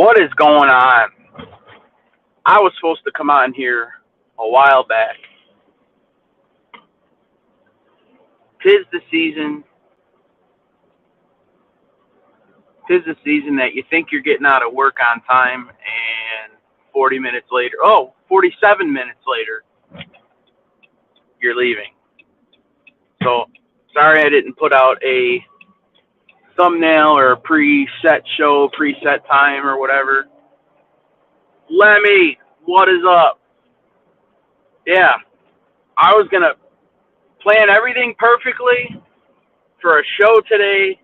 What is going on? I was supposed to come on here a while back. Tis the season. Tis the season that you think you're getting out of work on time, and 40 minutes later, 47 minutes later, you're leaving. So, sorry I didn't put out a thumbnail or a preset show, preset time, or whatever. Lemmy, what is up? Yeah, I was going to plan everything perfectly for a show today,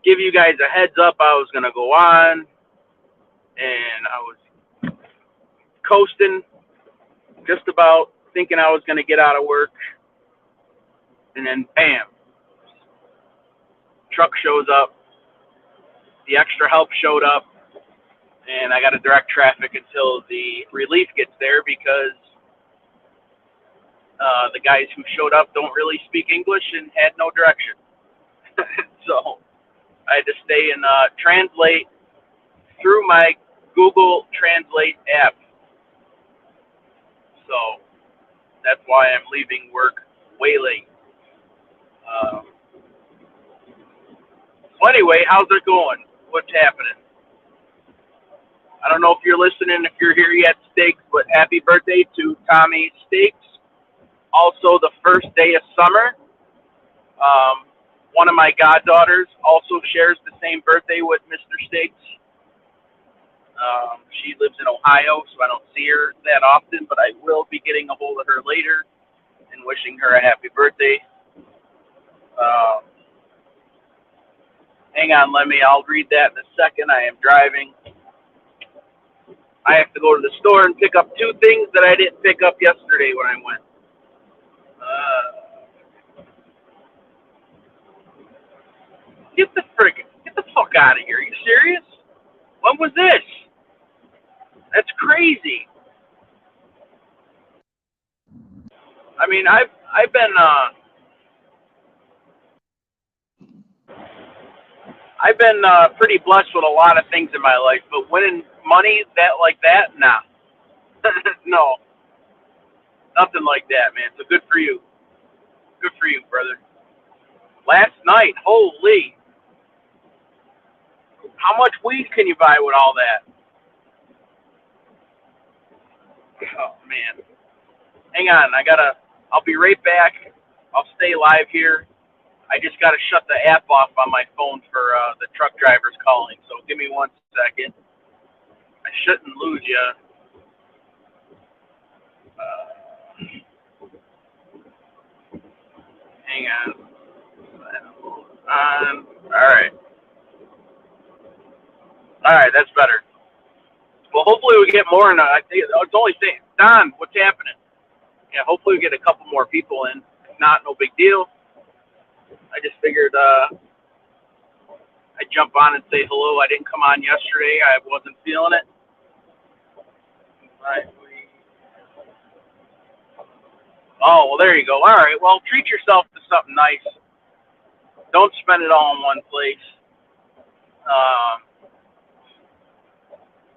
give you guys a heads up I was going to go on, and I was coasting, just about thinking I was going to get out of work, and then bam, truck shows up, the extra help showed up, and I got to direct traffic until the relief gets there because the guys who showed up don't really speak English and had no direction. So I had to stay and translate through my Google Translate app. So that's why I'm leaving work way late. Well, anyway, how's it going? What's happening? I don't know if you're listening, if you're here yet, Steaks, but happy birthday to Tommy Steaks. Also, the first day of summer. One of my goddaughters also shares the same birthday with Mr. Steaks. She lives in Ohio, so I don't see her that often, but I will be getting a hold of her later and wishing her a happy birthday. Hang on, Lemmy. I'll read that in a second. I am driving. I have to go to the store and pick up two things that I didn't pick up yesterday when I went. Get the fuck out of here. Are you serious? When was this? That's crazy. I mean, I've been pretty blessed with a lot of things in my life, but winning money like that, nah. No, nothing like that, man. So good for you. Good for you, brother. Last night, holy. How much weed can you buy with all that? Oh, man. Hang on. I'll be right back. I'll stay live here. I just got to shut the app off on my phone for the truck drivers calling. So give me 1 second. I shouldn't lose you. Hang on. All right, that's better. Well, hopefully we get more. I think it's only saying, Don, what's happening? Yeah, hopefully we get a couple more people in. If not, no big deal. I just figured I'd jump on and say hello. I didn't come on yesterday. I wasn't feeling it. Oh, well, there you go. All right, well, treat yourself to something nice. Don't spend it all in one place.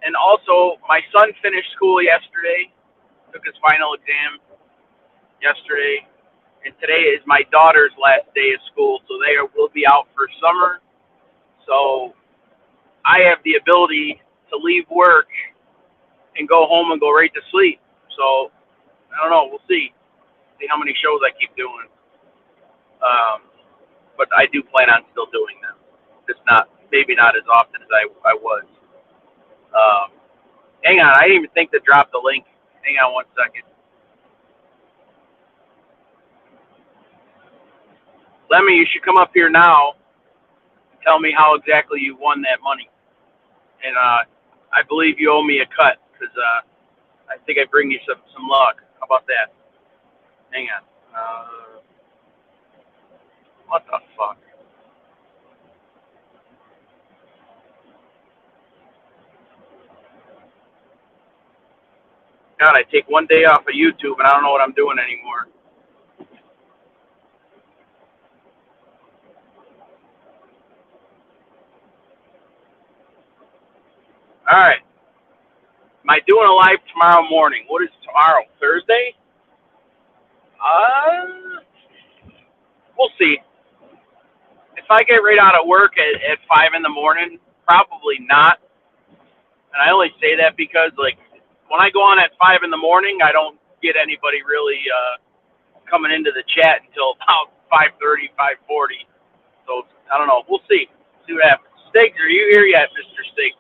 And also, my son finished school yesterday, took his final exam yesterday, and today is my daughter's last day of school, so they will be out for summer. So I have the ability to leave work and go home and go right to sleep. So I don't know. We'll see how many shows I keep doing. But I do plan on still doing them. Just maybe not as often as I was. Hang on, I didn't even think to drop the link. Hang on 1 second. Lemmy, you should come up here now and tell me how exactly you won that money. And I believe you owe me a cut because I think I bring you some luck. How about that? Hang on. What the fuck? God, I take 1 day off of YouTube and I don't know what I'm doing anymore. All right. Am I doing a live tomorrow morning? What is tomorrow? Thursday? We'll see. If I get right out of work at 5 in the morning, probably not. And I only say that because, like, when I go on at 5 in the morning, I don't get anybody really coming into the chat until about 5:30, 5:40. So, I don't know. We'll see. See what happens. Stiggs, are you here yet, Mr. Stiggs?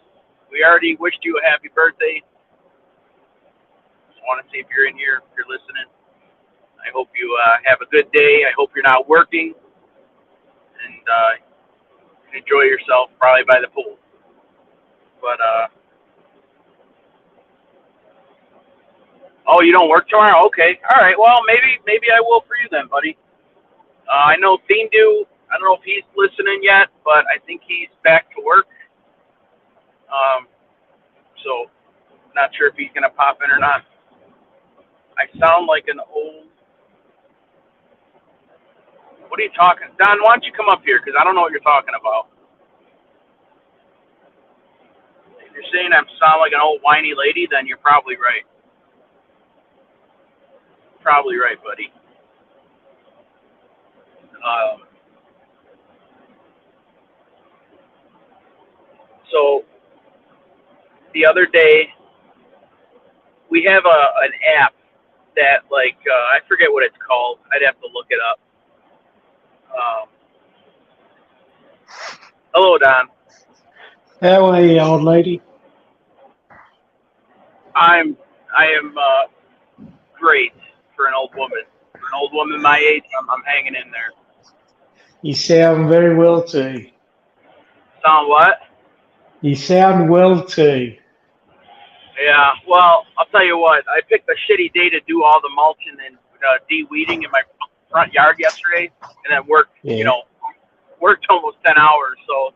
We already wished you a happy birthday. Just want to see if you're in here, if you're listening. I hope you have a good day. I hope you're not working. And enjoy yourself, probably by the pool. But, oh, you don't work tomorrow? Okay. All right. Well, maybe I will for you then, buddy. I know Thindu, I don't know if he's listening yet, but I think he's back to work. So, not sure if he's going to pop in or not. I sound like an old... What are you talking? Don, why don't you come up here? Because I don't know what you're talking about. If you're saying I sound like an old whiny lady, then you're probably right. Probably right, buddy. So, the other day, we have an app that, like, I forget what it's called. I'd have to look it up. Hello, Don. How are you, old lady? I am great for an old woman. For an old woman my age, I'm hanging in there. You sound very well too. Sound what? You sound well too. Yeah, well, I'll tell you what. I picked a shitty day to do all the mulching and de-weeding in my front yard yesterday, and then worked, worked almost 10 hours, so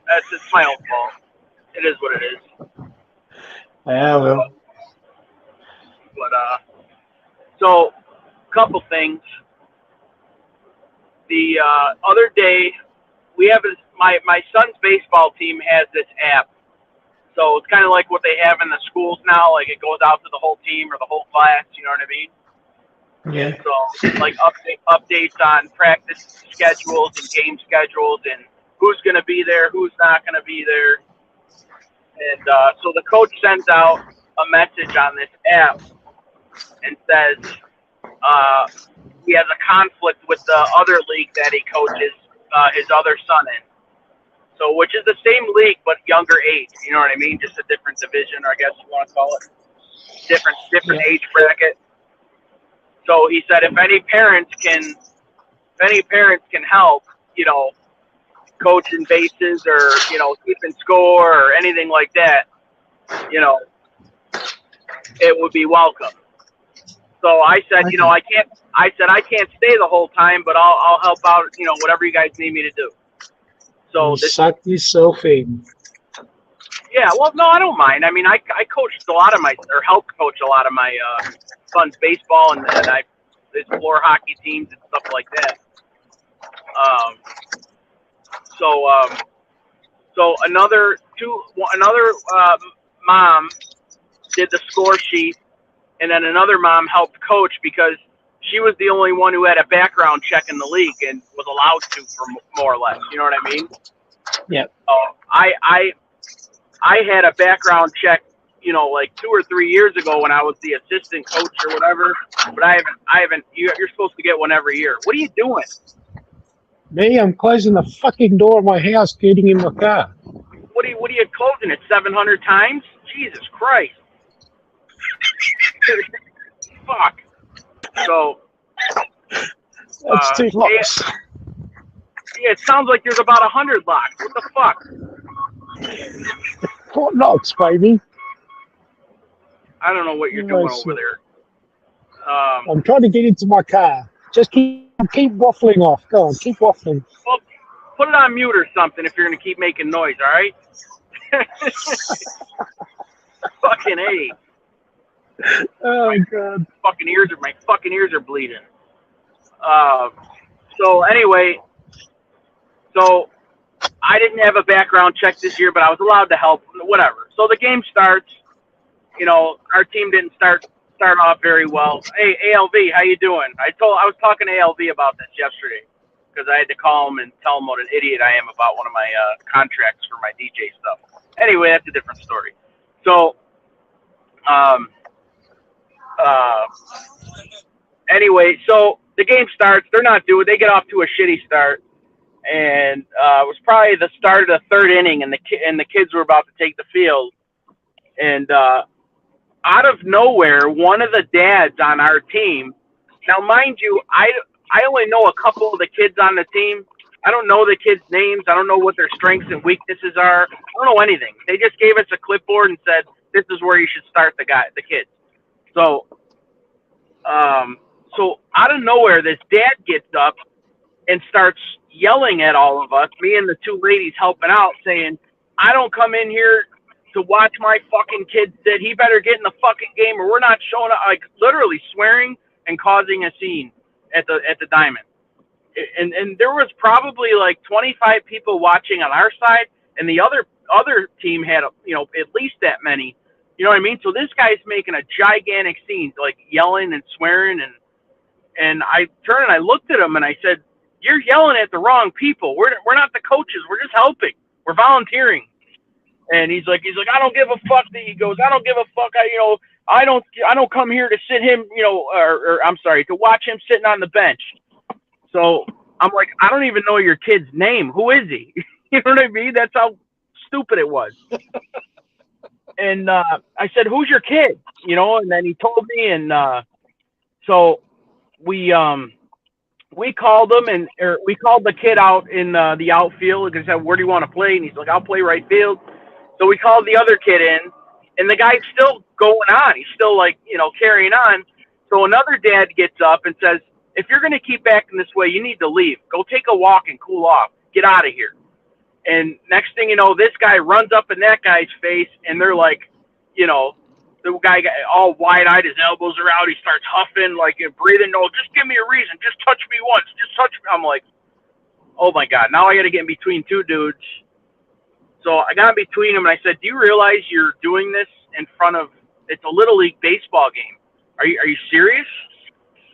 it's my own fault. It is what it is. Yeah, well. But, so, couple things. The other day, we have my son's baseball team has this app. So it's kind of like what they have in the schools now. Like it goes out to the whole team or the whole class. You know what I mean? Yeah. So like updates on practice schedules and game schedules and who's going to be there, who's not going to be there. And so the coach sends out a message on this app and says he has a conflict with the other league that he coaches his other son in. So, which is the same league but younger age, you know what I mean? Just a different division, or I guess you want to call it. Different age bracket. So he said, if any parents can help, coaching bases or keeping score or anything like that, it would be welcome. So I said, I can't stay the whole time, but I'll help out, whatever you guys need me to do. So you suck yourself in. Yeah, well, no, I don't mind. I mean, I coached helped coach a lot of my son's baseball, and his floor hockey teams and stuff like that. So another mom did the score sheet, and then another mom helped coach because she was the only one who had a background check in the league and was allowed to, for more or less. You know what I mean? Yeah. I had a background check, like 2 or 3 years ago when I was the assistant coach or whatever. But I haven't. You're supposed to get one every year. What are you doing? Me, I'm closing the fucking door of my house, getting in my car. What are you closing it 700 times? Jesus Christ! Fuck. So. That's too locks. Yeah, it sounds like there's about 100 locks. What the fuck? What locks, baby? I don't know what you're doing over there. I'm trying to get into my car. Just keep waffling off. Go on, keep waffling. Well, put it on mute or something if you're going to keep making noise, all right? Fucking A. Oh, God. My fucking ears are bleeding. So anyway, I didn't have a background check this year, but I was allowed to help, whatever. So the game starts. You know, our team didn't start off very well. Hey, ALV, how you doing? I was talking to ALV about this yesterday because I had to call him and tell him what an idiot I am about one of my contracts for my DJ stuff. Anyway, that's a different story. So, anyway, so the game starts. They get off to a shitty start. And it was probably the start of the third inning, and the kids were about to take the field. And out of nowhere, one of the dads on our team. Now, mind you, I only know a couple of the kids on the team. I don't know the kids' names. I don't know what their strengths and weaknesses are. I don't know anything. They just gave us a clipboard and said, "This is where you should start the kids." So, so out of nowhere, this dad gets up and starts yelling at all of us, me and the two ladies helping out, saying, "I don't come in here to watch my fucking kid sit. He better get in the fucking game or we're not showing up." Like literally swearing and causing a scene at the Diamond. And there was probably like 25 people watching on our side, and the other team had at least that many. You know what I mean? So this guy's making a gigantic scene, like yelling and swearing, and I turned and I looked at him and I said, "You're yelling at the wrong people. We're not the coaches. We're just helping. We're volunteering." And he's like, "I don't give a fuck." He goes, "I don't give a fuck. I don't come here to sit him, or I'm sorry, to watch him sitting on the bench." So I'm like, "I don't even know your kid's name. Who is he?" You know what I mean? That's how stupid it was. And I said, "Who's your kid?" And then he told me, and so we called him, or we called the kid out in the outfield and said, "Where do you want to play?" And he's like, "I'll play right field." So we called the other kid in, and the guy's still going on. He's still carrying on. So another dad gets up and says, "If you're going to keep acting this way, you need to leave. Go take a walk and cool off. Get out of here." And next thing you know, this guy runs up in that guy's face, and they're like, the guy got all wide-eyed, his elbows are out. He starts huffing, like breathing. "No, just give me a reason. Just touch me once. Just touch me." I'm like, oh my God, now I got to get in between two dudes. So I got in between them, and I said, "Do you realize you're doing this in front of? It's a little league baseball game. Are you serious?"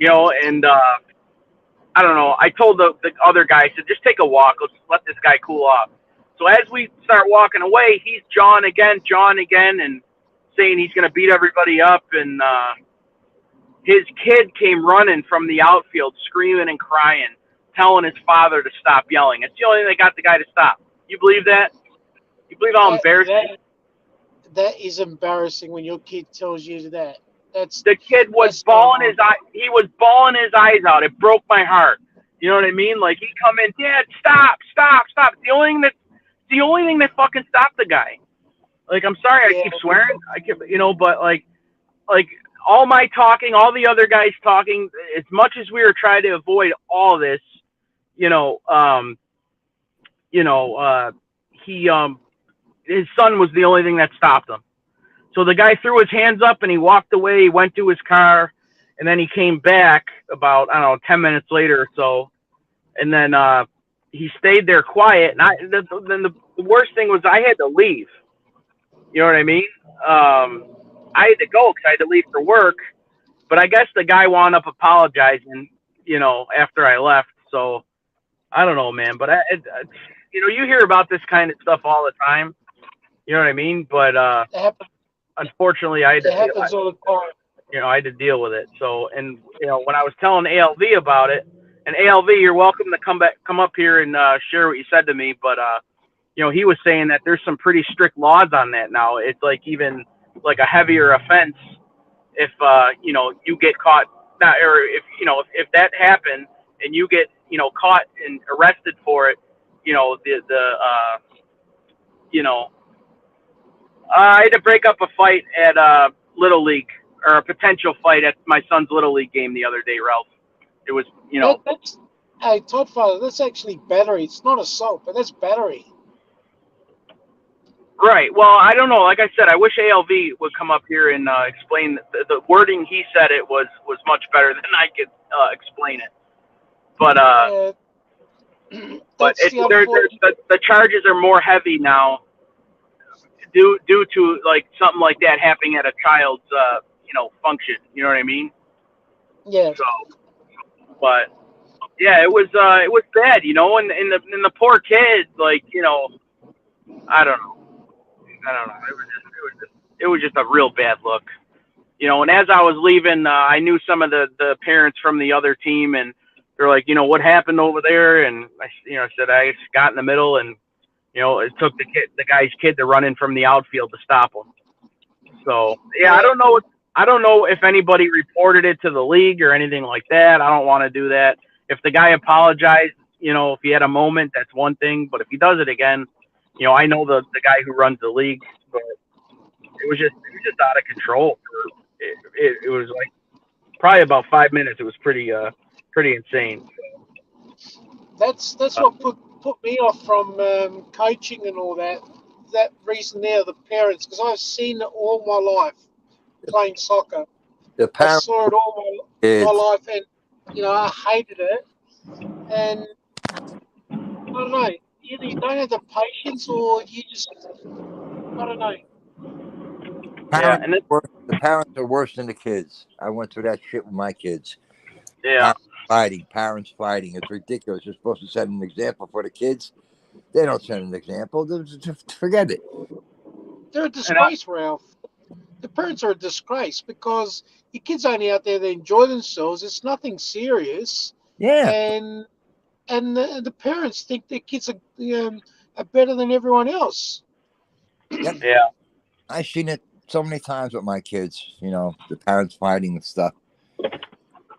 And I don't know. I told the other guy, I said, "Just take a walk. Let's let this guy cool off." So as we start walking away, he's jawing again, and saying he's going to beat everybody up. And his kid came running from the outfield, screaming and crying, telling his father to stop yelling. It's the only thing that got the guy to stop. You believe that? You believe how embarrassing? That is embarrassing when your kid tells you that. The kid was bawling his eye. He was bawling his eyes out. It broke my heart. You know what I mean? Like, he come in, "Dad, stop. It's the only thing that fucking stopped the guy. Like, I'm sorry, I keep swearing. But like all my talking, all the other guys talking, as much as we were trying to avoid all this, his son was the only thing that stopped him. So the guy threw his hands up and he walked away. He went to his car, and then he came back about, I don't know, 10 minutes later or so. And then he stayed there quiet. And then the worst thing was I had to leave. You know what I mean? I had to go because I had to leave for work. But I guess the guy wound up apologizing, after I left. So I don't know, man. But you hear about this kind of stuff all the time. You know what I mean? But unfortunately, I had to. It happens all the time. I had to deal with it. So, and when I was telling ALV about it, and ALV, you're welcome to come up here and share what you said to me. But he was saying that there's some pretty strict laws on that now. It's like even like a heavier offense if you get caught, or if that happened and you get caught and arrested for it. I had to break up a fight at Little League, or a potential fight at my son's Little League game the other day, Ralph. It was, Hey, Toddfather, that's actually battery. It's not assault, but that's battery. Right. Well, I don't know. Like I said, I wish ALV would come up here and explain the wording. He said it was much better than I could explain it. But But That's the unfortunate. the charges are more heavy now due to like something like that happening at a child's function. You know what I mean? Yeah. So, but yeah, it was bad, and the poor kid, like, I don't know. It was just a real bad look. And as I was leaving, I knew some of the parents from the other team, and they're like, what happened over there? And I said I just got in the middle, and it took the guy's kid to run in from the outfield to stop him. So yeah, I don't know if anybody reported it to the league or anything like that. I don't want to do that. If the guy apologized, if he had a moment, that's one thing. But if he does it again, I know the guy who runs the league, but it was just out of control. It was like probably about 5 minutes. It was pretty insane. That's what put me off from coaching and all that. That reason there, the parents, because I've seen it all my life playing soccer. The I parents, saw it all my life, and I hated it. And I don't know, either you don't have the patience, or you just, I don't know. the parents are worse than the kids. I went through that shit with my kids. Yeah. Parents fighting. It's ridiculous. You're supposed to set an example for the kids. They don't set an example. Just forget it. They're a disgrace, Ralph. The parents are a disgrace because your kids only out there, they enjoy themselves. It's nothing serious. Yeah. And the parents think their kids are better than everyone else. Yep. Yeah. I've seen it so many times with my kids. The parents fighting and stuff.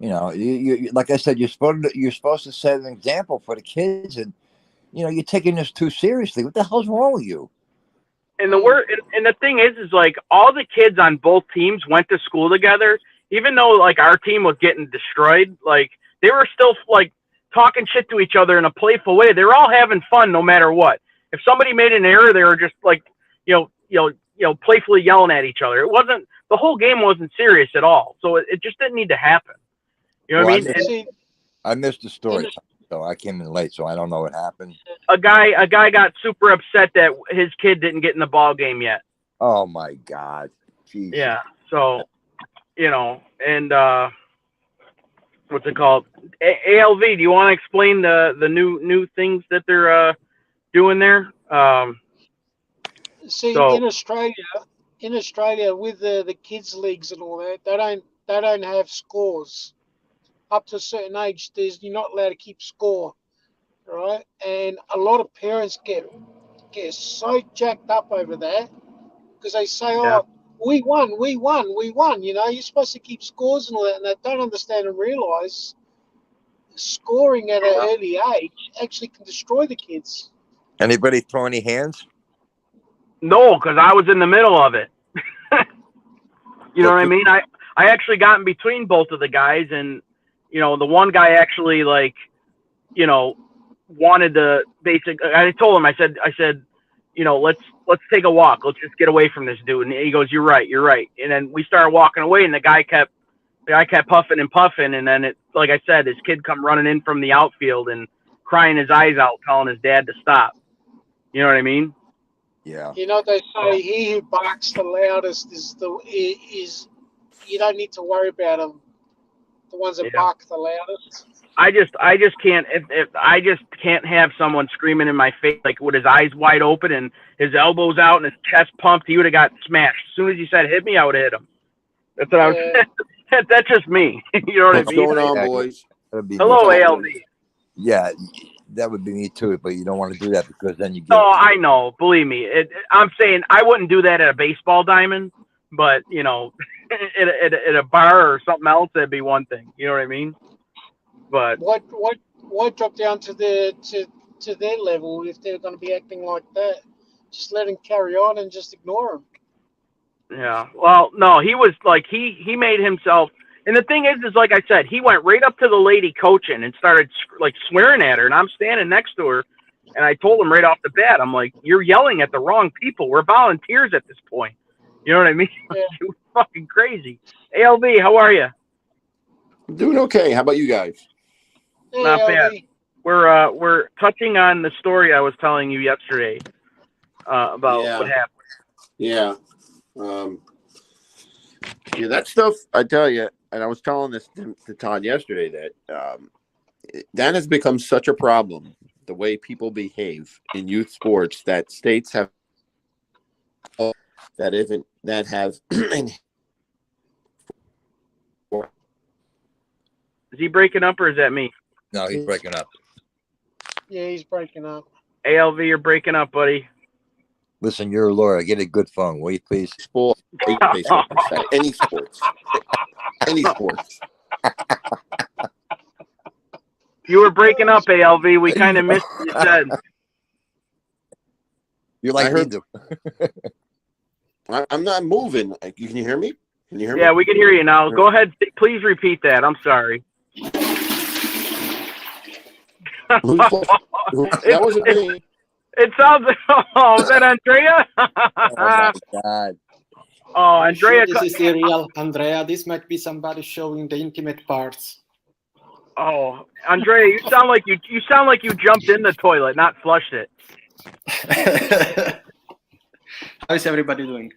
You like I said, you're supposed to set an example for the kids, and you're taking this too seriously. What the hell's wrong with you? And the thing is like all the kids on both teams went to school together, even though like our team was getting destroyed. Like they were still like talking shit to each other in a playful way. They were all having fun no matter what. If somebody made an error, they were just like playfully yelling at each other. The whole game wasn't serious at all. So it just didn't need to happen. You know what I mean? I missed the story, so I came in late, so I don't know what happened. A guy got super upset that his kid didn't get in the ball game yet. Oh my God. Jeez. Yeah. So, and what's it called? ALV. Do you want to explain the new things that they're doing there? In Australia, with the kids leagues and all that, they don't have scores. Up to a certain age, you're not allowed to keep score, right? And a lot of parents get so jacked up over that because they say, "Oh, we won." You're supposed to keep scores and all that, and they don't understand and realize scoring at an early age actually can destroy the kids. Anybody throw any hands? No, because I was in the middle of it. You know what I mean? I actually got in between both of the guys, and the one guy actually wanted to I told him, I said, let's take a walk. Let's just get away from this dude. And he goes, you're right. And then we started walking away, and the guy kept puffing and puffing. And then like I said, his kid come running in from the outfield and crying his eyes out, telling his dad to stop. You know what I mean? Yeah. They say he who barks the loudest is you don't need to worry about them. The ones that bark the loudest. I just can't. If I just can't have someone screaming in my face, like with his eyes wide open and his elbows out and his chest pumped, he would have got smashed. As soon as he said hit me, I would have hit him. That's what I was. That's just me. You know what I mean? What's going on, boys? Hello, ALD. Yeah, that would be me too. But you don't want to do that because then you get. No, I know. Believe me. I'm saying I wouldn't do that at a baseball diamond, but at a bar or something else, that'd be one thing. You know what I mean? But why drop down to their level if they're going to be acting like that? Just let them carry on and just ignore them. Yeah. Well, no, he was like he made himself. And the thing is like I said, he went right up to the lady coaching and started like swearing at her. And I'm standing next to her, and I told him right off the bat, I'm like, you're yelling at the wrong people. We're volunteers at this point. You know what I mean? Yeah. It was fucking crazy. ALB, how are you? I'm doing okay. How about you guys? Not bad. we're touching on the story I was telling you yesterday about Yeah. what happened. Yeah. Yeah, that stuff, I tell you, and I was telling this to Todd yesterday, that that has become such a problem, the way people behave in youth sports, that states have that have Is he breaking up or is that me? No, he's breaking up. Yeah, he's breaking up. ALV, you're breaking up, buddy. Listen, you're a lawyer. Get a good phone, will you please? sport, baseball, any sports, any sports. You were breaking up, ALV. We kind of missed what you said. You're like I heard- the- I'm not moving. You can you hear me? Can you hear me? Yeah, we can hear you now. Go ahead. Please repeat that. I'm sorry. That wasn't me. It sounds. Oh, is that Andrea? Oh my God. Oh, Andrea. This is the real Andrea. This might be somebody showing the intimate parts. Oh, Andrea, you sound like you jumped in the toilet, not flushed it. How is everybody doing?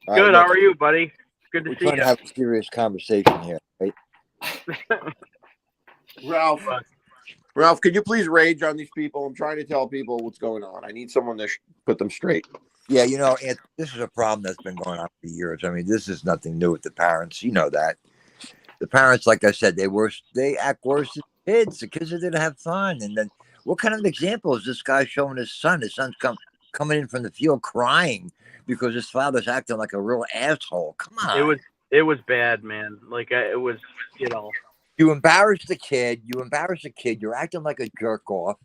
All Good. right, How look, are you, buddy? Good to we're see trying to you. have a serious conversation here, right? Ralph, could you please rage on these people? I'm trying to tell people what's going on. I need someone to put them straight. Yeah, you know, and this is a problem that's been going on for years. I mean, this is nothing new with the parents. You know that. The parents, like I said, they act worse than kids. The kids didn't have fun. And then what kind of example is this guy showing his son? His son's coming in from the field crying because his father's acting like a real asshole. Come on. It was bad, man. Like it was, you know. You embarrass the kid. You're acting like a jerk off.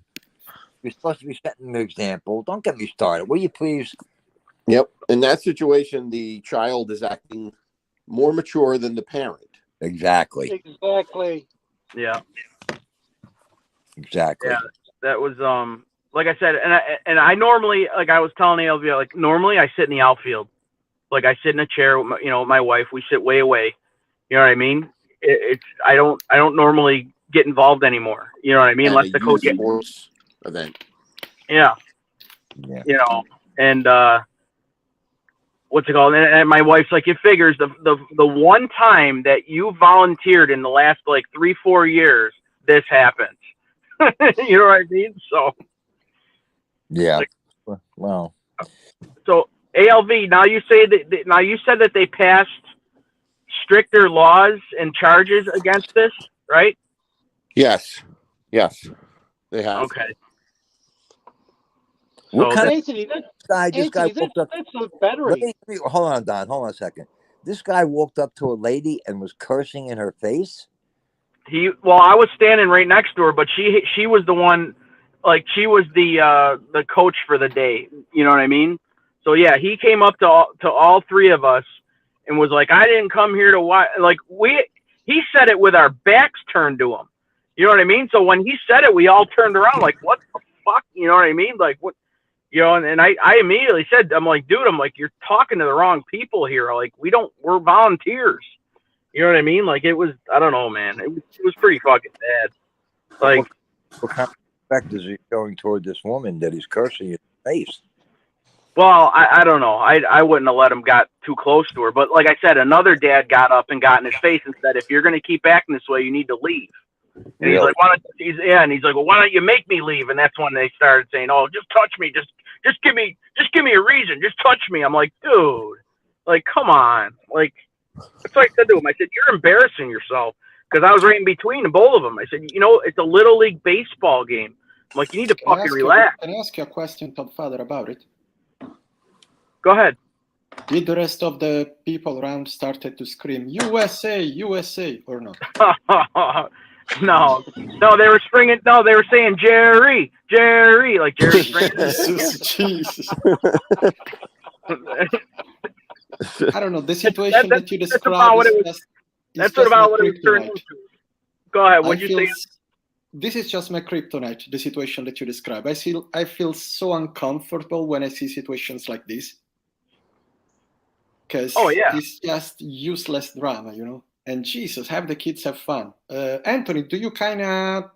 You're supposed to be setting an example. Don't get me started. Will you please? Yep. In that situation, the child is acting more mature than the parent. Exactly. Exactly. Yeah. Exactly. Yeah. That was like I said, and I normally, like I was telling ALV, like normally I sit in the outfield, like I sit in a chair with my wife. We sit way away. You know what I mean? I don't normally get involved anymore. You know what I mean? Unless the coach. Sports event. Yeah. Yeah. You know, and what's it called? And my wife's like, it figures the one time that you volunteered in the last like 3-4 years, this happens. You know what I mean? So. Yeah. Like, well. So ALV, now you said that they passed stricter laws and charges against this, right? Yes. They have. Okay. What So kind of Anthony, this guy walked up? that's a battery. Hold on, Don. Hold on a second. This guy walked up to a lady and was cursing in her face. Well, I was standing right next to her, but she was the one, like she was the coach for the day. You know what I mean? So yeah, he came up to all three of us and was like, "I didn't come here to watch." Like he said it with our backs turned to him. You know what I mean? So when he said it, we all turned around like, "What the fuck?" You know what I mean? Like what? You know, and I immediately said, "I'm like, dude, you're talking to the wrong people here. Like we're volunteers." You know what I mean? Like it was, I don't know, man. It was pretty fucking bad. Like, What kind of respect is he showing toward this woman that he's cursing in her face? well, I don't know. I wouldn't have let him got too close to her. But like I said, another dad got up and got in his face and said, "If you're going to keep acting this way, you need to leave." And Really? he's like, "Why don't?" And he's like, "Well, why don't you make me leave?" And that's when they started saying, "Oh, just touch me, just give me a reason, just touch me." I'm like, dude, like, come on, like. That's what I said to him. I said, "You're embarrassing yourself," because I was right in between both of them. I said, "It's a little league baseball game. I'm like, you need to fucking relax." Can I ask you a question, Todd Father, about it? Go ahead. Did the rest of the people around started to scream USA, USA, or not? No, they were springing. No, they were saying Jerry, like Jerry Springer. Jesus. I don't know. The situation that you described that's about what it was turned into. Go ahead. What'd you say? This is just my kryptonite, the situation that you describe. I feel so uncomfortable when I see situations like this. Because it's just useless drama, And Jesus, have the kids have fun. Anthony, do you kind of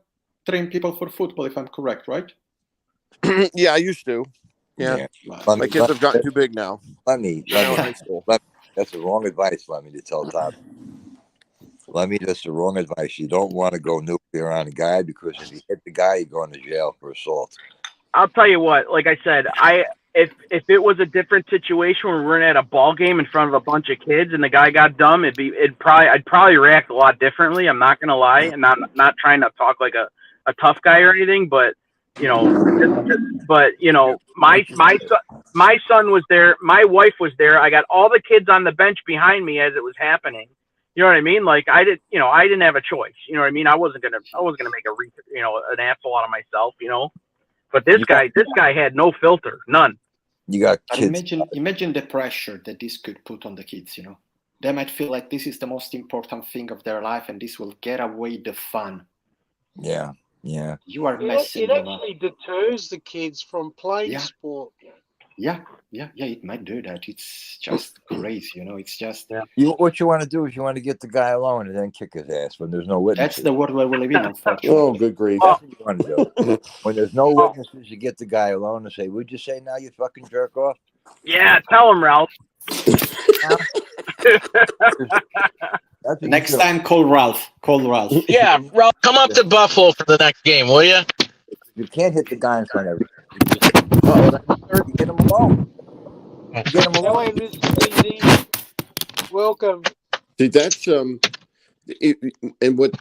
train people for football, if I'm correct, right? Yeah, I used to. Yeah, Wow. my kids have gotten too big now. Let me, Now in high school. that's the wrong advice, let me to tell Todd. Let me, that's the wrong advice. You don't want to go nuclear on a guy because if you hit the guy, you're going to jail for assault. I'll tell you what. Like I said, if it was a different situation where we're at a ball game in front of a bunch of kids and the guy got dumb, I'd probably react a lot differently. I'm not gonna lie, and not trying to talk like a tough guy or anything, but you know, my son was there, my wife was there. I got all the kids on the bench behind me as it was happening. You know what I mean? Like I didn't have a choice. You know what I mean? I wasn't gonna make an asshole out of myself. You know. But this guy had no filter, none. You got But kids. imagine the pressure that this could put on the kids, you know. They might feel like this is the most important thing of their life and this will get away the fun. Yeah. You are It messing them up. actually deters the kids from playing Yeah. sport. Yeah, it might do that. It's just crazy, you know. It's just What you want to do is you want to get the guy alone and then kick his ass when there's no witnesses. that's the world where we live in, unfortunately. Oh, good grief! That's what you want to do. When there's no witnesses, you get the guy alone and say, "Would you say now, you fucking jerk off?" Yeah, tell him, Ralph. That's what Next you do. time, call Ralph. Yeah, Ralph, come up to Buffalo for the next game, will you? You can't hit the guy in front of everybody. You get him alone. You get him Hello, alone. Mr. DZ. Welcome. See, that's and what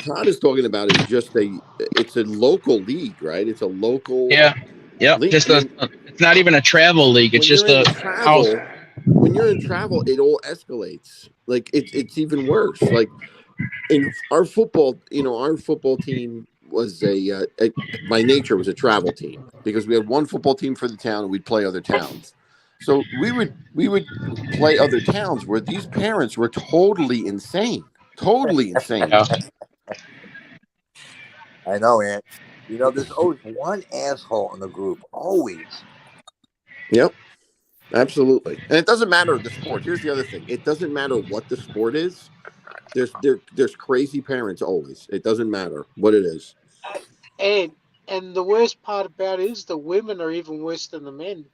Todd is talking about is just it's a local league, right? It's a local Yeah. Yep. league. Just I mean, it's not even a travel league. It's when just you're in a travel, house. when you're in travel, it all escalates. Like it's even worse. Like in our football, our football team was by nature was a travel team because we had one football team for the town and we'd play other towns. So we would play other towns where these parents were totally insane. Yeah. I know, Ant. There's always one asshole in the group. Always. Yep, absolutely. And it doesn't matter the sport. Here's the other thing: it doesn't matter what the sport is. There's crazy parents always. It doesn't matter what it is. And the worst part about it is the women are even worse than the men.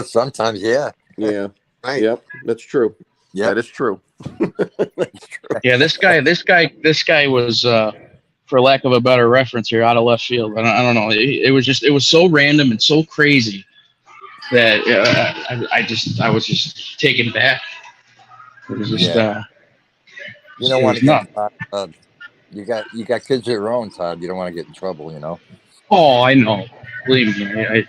Sometimes, yeah. Yeah. Right. Yep. That's true. Yep. That is true. That's true. Yeah, this guy was, for lack of a better reference here, out of left field. I don't know. It was so random and so crazy that I was just taken back. It was just You don't want to nuts. get. You got kids of your own, Todd. You don't want to get in trouble. Oh, I know. Believe me, I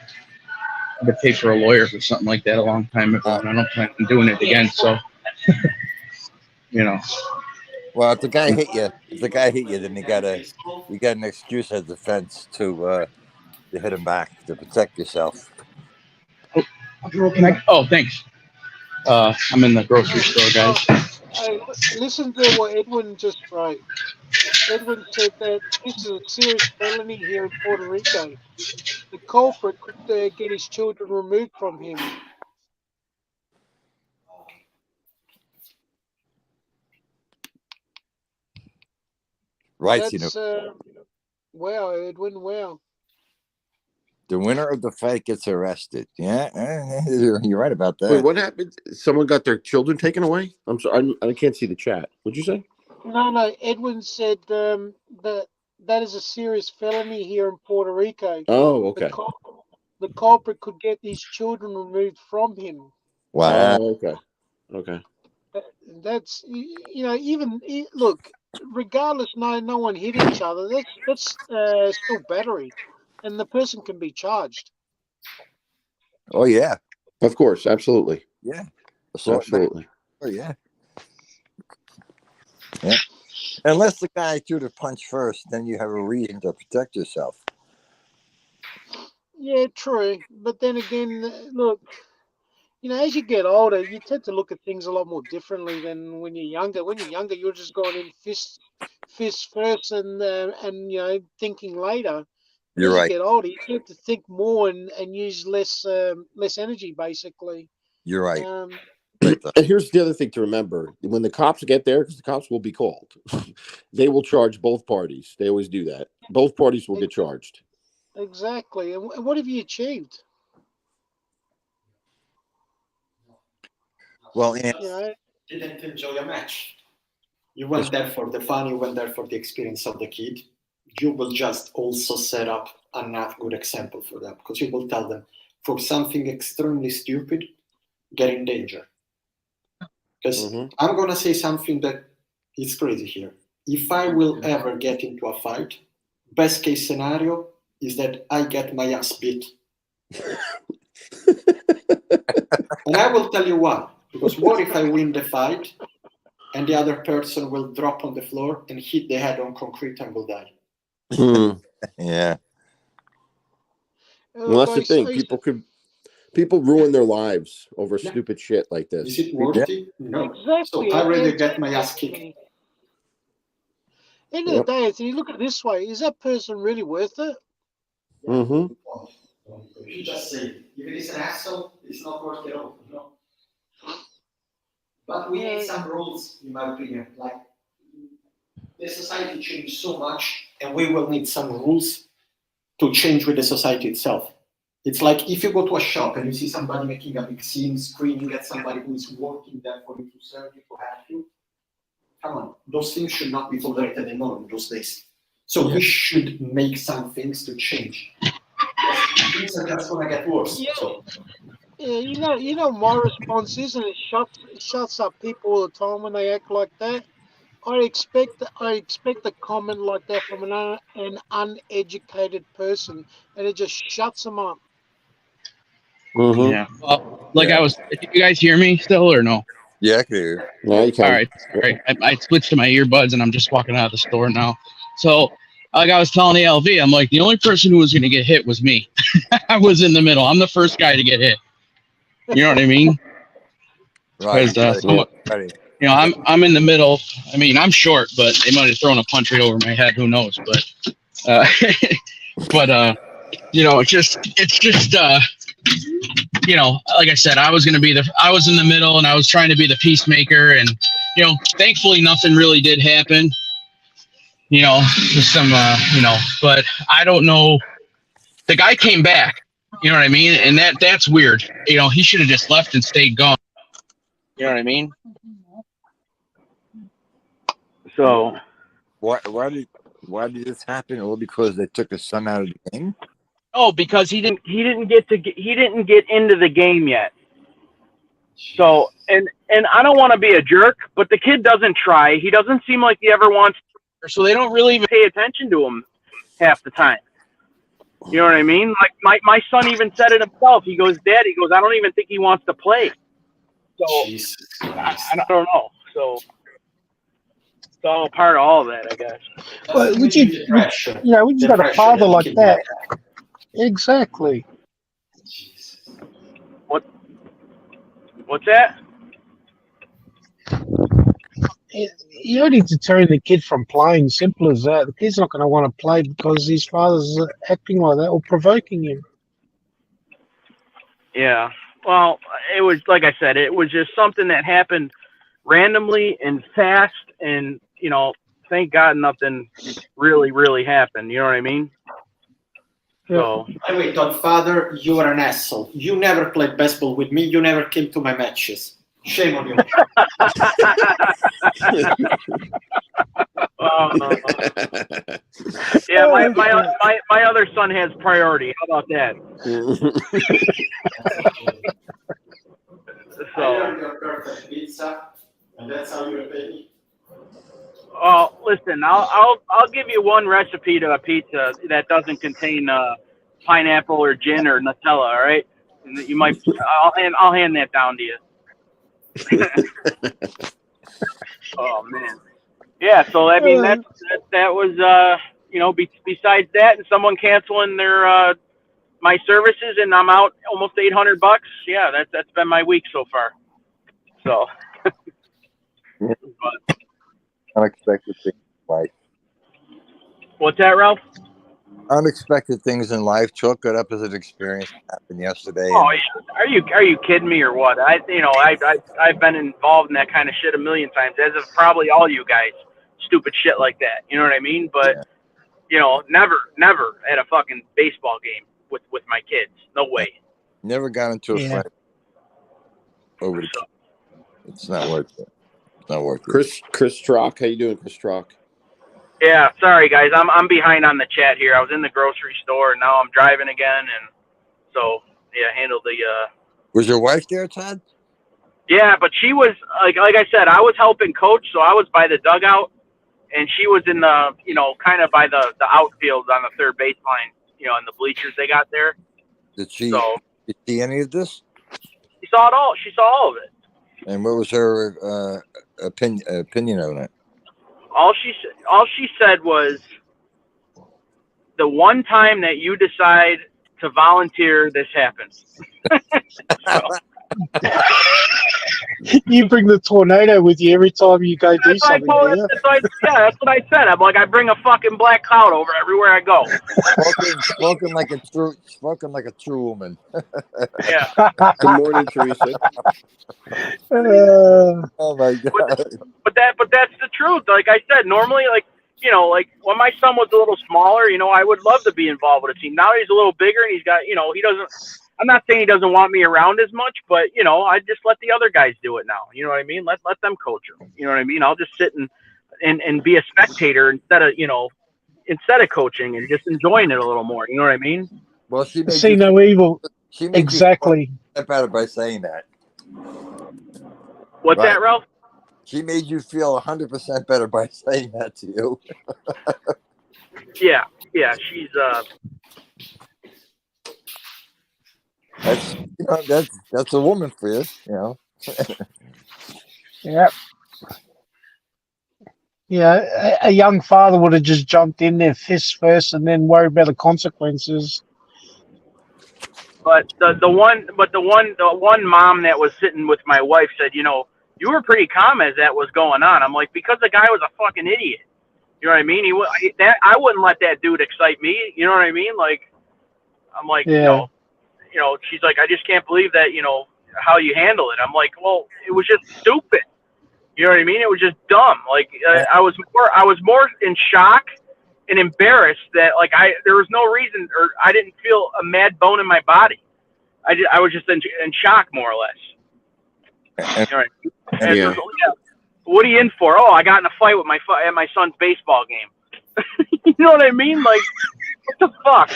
would pay for a lawyer for something like that a long time ago, and I don't plan on doing it again. So, Well, if the guy hit you, then you got an excuse as defense to hit him back to protect yourself. Oh, thanks. I'm in the grocery store, guys. Hey, listen to what Edwin just wrote. Edwin said that this is a serious felony here in Puerto Rico. The culprit could get his children removed from him. Right, That's, wow, Edwin, wow. The winner of the fight gets arrested. Yeah, you're right about that. Wait, what happened? Someone got their children taken away? I'm sorry, I can't see the chat. What'd you say? No, Edwin said that is a serious felony here in Puerto Rico. Oh, okay. The culprit could get his children removed from him. Wow. Oh, okay. That's even look, regardless, no one hit each other. That's still battery, and the person can be charged. Oh yeah. Of course, absolutely. Yeah. Absolutely. Oh yeah. Yeah. Unless the guy threw the punch first, then you have a reason to protect yourself. Yeah, true. But then again, look, as you get older, you tend to look at things a lot more differently than when you're younger. When you're younger, you're just going in fist first, and thinking later. You're As right. you get older, you have to think more and use less energy, basically. You're right. Great thought. And here's the other thing to remember: when the cops get there, because the cops will be called, they will charge both parties. They always do that. Both parties will get charged. Exactly. And what have you achieved? Well, and You know, Didn't enjoy a match. You went there for the fun, you went there for the experience of the kid. You will just also set up a not good example for them, because you will tell them for something extremely stupid, get in danger. Because I'm going to say something that is crazy here. If I will ever get into a fight, best case scenario is that I get my ass beat. And I will tell you why. Because what if I win the fight and the other person will drop on the floor and hit the head on concrete and will die? yeah. Well, that's the thing. People ruin their lives over stupid shit like this. Is it worth it? No. exactly. So I rather get my ass kicked. End of the day, if you look at it this way, is that person really worth it? You just say, if it is an asshole, it's not worth it all. No. But we need some rules, in my opinion. Like, the society changed so much, and we will need some rules to change with the society itself. It's like if you go to a shop and you see somebody making a big scene, screaming at somebody who is working there for you to serve you, to help you. Come on, those things should not be tolerated anymore in those days. So we should make some things to change. Things are just gonna get worse. Yeah. So. Yeah, you know my response is, and it shuts up people all the time when they act like that. I expect a comment like that from an uneducated person, and it just shuts them up. Yeah. Well, like I was, can you guys hear me still or no? Yeah, I can hear you. Yeah, you can. All right. I switched to my earbuds and I'm just walking out of the store now. So, like I was telling ALV, I'm like, the only person who was going to get hit was me. I was in the middle. I'm the first guy to get hit. You know what I mean? Right. Because you know, I'm in the middle. I mean, I'm short, but they might have thrown a punch right over my head. Who knows? But, you know, it's just, you know, like I said, I was in the middle and I was trying to be the peacemaker, and, you know, thankfully nothing really did happen, you know, just some, you know, but I don't know. The guy came back, you know what I mean? And that's weird. You know, he should have just left and stayed gone. You know what I mean? So Why did this happen? All because they took his son out of the game? oh, because he didn't get into the game yet. So and I don't want to be a jerk, but the kid doesn't try. He doesn't seem like he ever wants to, so they don't really even pay attention to him half the time. You know what I mean? Like my son even said it himself. He goes, Dad, I don't even think he wants to play. So I don't know. So it's all part of all that, I guess. Well, we just got a father like that. Exactly. What's that? You only need to turn the kid from playing. Simple as that. The kid's not going to want to play because his father's acting like that or provoking him. Yeah. Well, it was, like I said, it was just something that happened randomly and fast, and, you know, thank God nothing really, really happened. You know what I mean? So. By the way, Godfather, you are an asshole. You never played baseball with me. You never came to my matches. Shame on you. Yeah, my other son has priority. How about that? I learned your perfect pizza, and that's how you repay me. Oh, listen, I'll give you one recipe to a pizza that doesn't contain pineapple or gin or Nutella. All right, and you might. I'll hand that down to you. Oh man, yeah. So I mean that was you know, besides that and someone canceling their my services, and I'm out almost $800. Yeah, that's been my week so far. So. But, Unexpected thing, right? what's that, Ralph? unexpected things in life. Chalk it up as an experience that happened yesterday. Oh, yeah. Are you kidding me or what? I've been involved in that kind of shit a million times, as have probably all you guys. Stupid shit like that. You know what I mean? But never at a fucking baseball game with my kids. No way. Never got into a Yeah. fight over the. It's not worth it. It's not worth it. Chris Strock, how you doing, Chris Strock? Yeah, sorry guys, I'm behind on the chat here. I was in the grocery store and now I'm driving again, and so handled the. Was your wife there, Todd? Yeah, but she was like I said, I was helping coach, so I was by the dugout, and she was in the kind of by the outfield on the third baseline, in the bleachers they got there. Did she So see any of this? she saw it all. She saw all of it. And what was her opinion on it? All she said was, the one time that you decide to volunteer, this happens. You bring the tornado with you every time you go do something. Do you? That's what I said. I'm like, I bring a fucking black cloud over everywhere I go. Spoken like a true woman. Yeah. Good morning, Teresa. Oh my god. But that's the truth. Like I said, normally, like when my son was a little smaller, I would love to be involved with a team. Now he's a little bigger and he's got, he doesn't. I'm not saying he doesn't want me around as much, but I just let the other guys do it now. You know what I mean? Let them coach him. You know what I mean? I'll just sit and be a spectator instead of coaching and just enjoying it a little more. You know what I mean? Well, she made See you, no evil. she made Exactly. you step out by saying that. What's Right. that, Ralph? She made you feel 100% better by saying that to you. Yeah. She's That's a woman for you. Yeah. Yeah, a young father would have just jumped in there fist first and then worried about the consequences. But the one mom that was sitting with my wife said, you were pretty calm as that was going on. I'm like, because the guy was a fucking idiot. You know what I mean? I wouldn't let that dude excite me. You know what I mean? Like, I'm like, Yeah. she's like, I just can't believe that, how you handle it. I'm like, well, it was just stupid. You know what I mean? It was just dumb. Like, I was more in shock and embarrassed that there was no reason, or I didn't feel a mad bone in my body. I was just in shock, more or less. All right. And Yeah. What are you in for? Oh, I got in a fight with at my son's baseball game. You know what I mean? Like, what the fuck?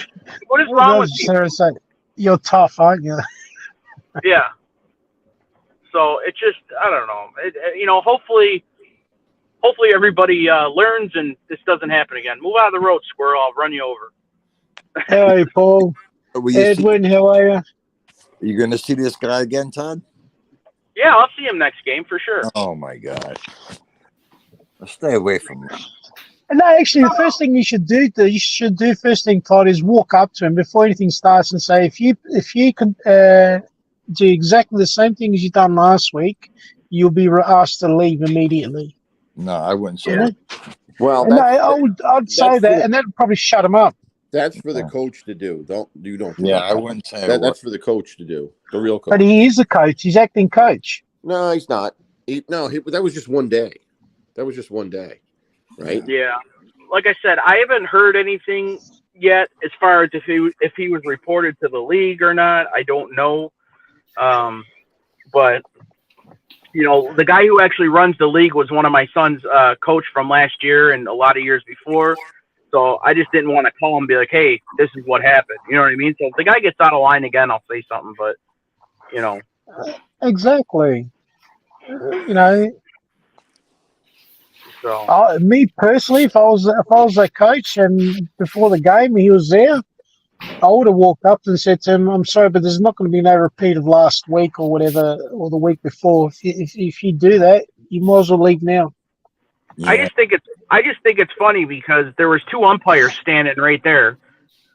What is wrong with you? Sarah said, "You're tough, aren't you?" Yeah. So it just, I don't know. Hopefully everybody learns and this doesn't happen again. Move out of the road, squirrel. I'll run you over. Hey, Paul. Edwin, how are you? Are you going to see this guy again, Todd? Yeah, I'll see him next game for sure. Oh my God! Stay away from me. No, actually, the first thing you should do first thing, Todd, is walk up to him before anything starts and say, if you could do exactly the same thing as you done last week, you'll be asked to leave immediately. No, I wouldn't say You know? that. Well, No, I'd say that, and that'd probably shut him up. that's for the coach to do. Don't. Yeah, I wouldn't say That's for the coach to do. The real coach. But he is a coach. He's acting coach. No, he's not. That was just one day. Right? Yeah. Like I said, I haven't heard anything yet as far as if he was reported to the league or not. I don't know. But the guy who actually runs the league was one of my son's coach from last year and a lot of years before. So I just didn't want to call him and be like, hey, this is what happened. You know what I mean? So if the guy gets out of line again, I'll say something. But, Exactly. So Me personally, if I was a coach and before the game he was there, I would have walked up and said to him, "I'm sorry, but there's not going to be no repeat of last week or whatever, or the week before. If you do that, you might as well leave now." Yeah. I just think it's funny because there was two umpires standing right there,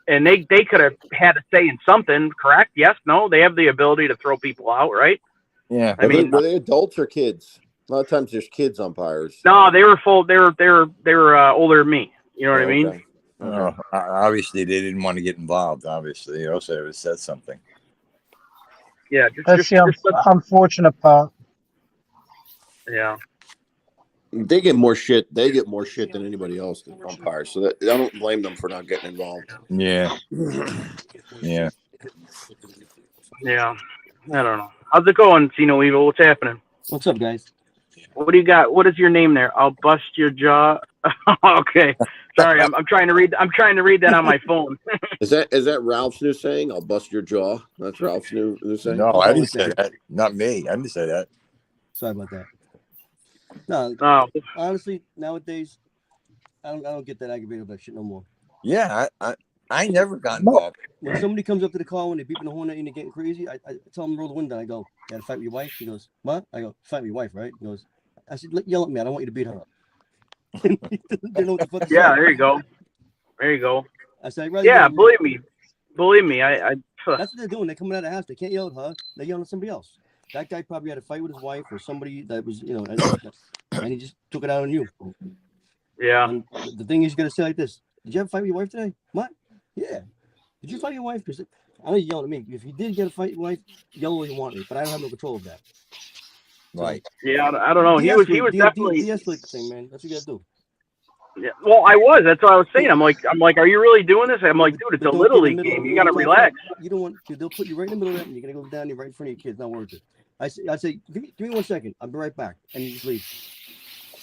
and they could have had a say in something. Correct? Yes? No? They have the ability to throw people out, right? Yeah. I mean, were they adults or kids? A lot of times there's kids umpires. no, they were full. They were older than me. You know what I mean? Oh, obviously, they didn't want to get involved. Obviously, or else they would have said something. Yeah, That's the unfortunate part. yeah. They get more shit. They get more shit than anybody else, the umpires. So that, I don't blame them for not getting involved. Yeah. Yeah. Yeah. I don't know. How's it going, Tino Evil? What's happening? What's up, guys? What do you got? What is your name there? I'll bust your jaw. Okay. Sorry, I'm trying to read. I'm trying to read that on my phone. Is that Ralph's new saying? I'll bust your jaw. That's Ralph's new saying. No, I didn't say that. Not me. I didn't say that. Sorry about that. No, Oh, honestly, nowadays, I don't get that aggravated about shit no more. Yeah, I never got involved. When somebody comes up to the car when they're beeping the horn at you and they're getting crazy, I tell them to roll the window. I go, "You gotta fight with your wife?" He goes, "What?" I go, "Fight with your wife, right?" He goes, I said, "Yell at me. I don't want you to beat her up." They know what the fuck to yeah. say. There you go. There you go. I said, I'd rather Yeah, yell at believe me. I That's what they're doing. They're coming out of the house. They can't yell at her. They're yelling at somebody else. That guy probably had a fight with his wife or somebody that was, and he just took it out on you. yeah. And the thing is, you got to say like this: Did you have a fight with your wife today? What? Yeah. Did you fight your wife? Because I know you yelled at me. If you did get a fight with your wife, yell all you want me, but I don't have no control of that. Right. Yeah, I don't know. He was definitely. de-escalate the thing, man. That's what you got to do. Yeah. Well, I was. That's what I was saying. I'm like, are you really doing this? I'm like, dude, it's a But don't little get in league the middle. game. You gotta know what I'm relax. talking about? You don't want. They'll put you right in the middle of it, and you're gonna go down there right in front of your kids. Not worth it. I say, give me 1 second. I'll be right back, and you just leave.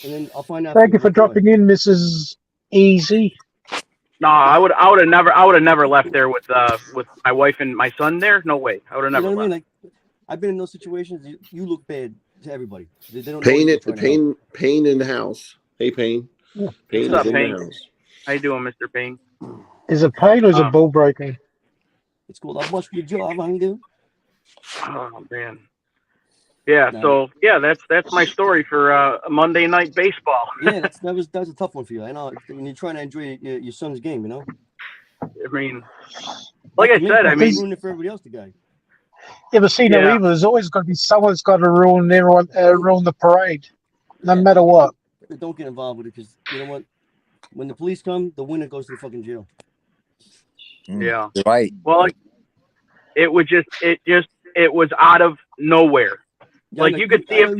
And then I'll find out. Thank you for dropping in, Mrs. Easy. No, I would have never left there with my wife and my son there. No way. I would have You never know what I left. mean? Like, I've been in those situations. You look bad to everybody. They don't know Pain you're it. trying to help. Pain in the house. Hey, Pain. Yeah. Pain What's is up, in Pain? the house. How you doing, Mr. Payne? Is it pain or is it ball breaking? It's called "I'll bust your jaw, Vangu." Oh man. Yeah. No. So yeah, that's my story for Monday Night Baseball. Yeah, that was a tough one for you. I know. When you're trying to enjoy your son's game, you know. I mean, like I said, I mean, ruining it for everybody else. The guy. Yeah, but see, no Yeah. evil. There's always got to be someone that's got to ruin everyone, ruin the parade, no Yeah. matter what. Don't get involved with it because you know what? When the police come, the winner goes to the fucking jail. yeah. Right. Well, it was out of nowhere. Yeah, Like I you know, could see if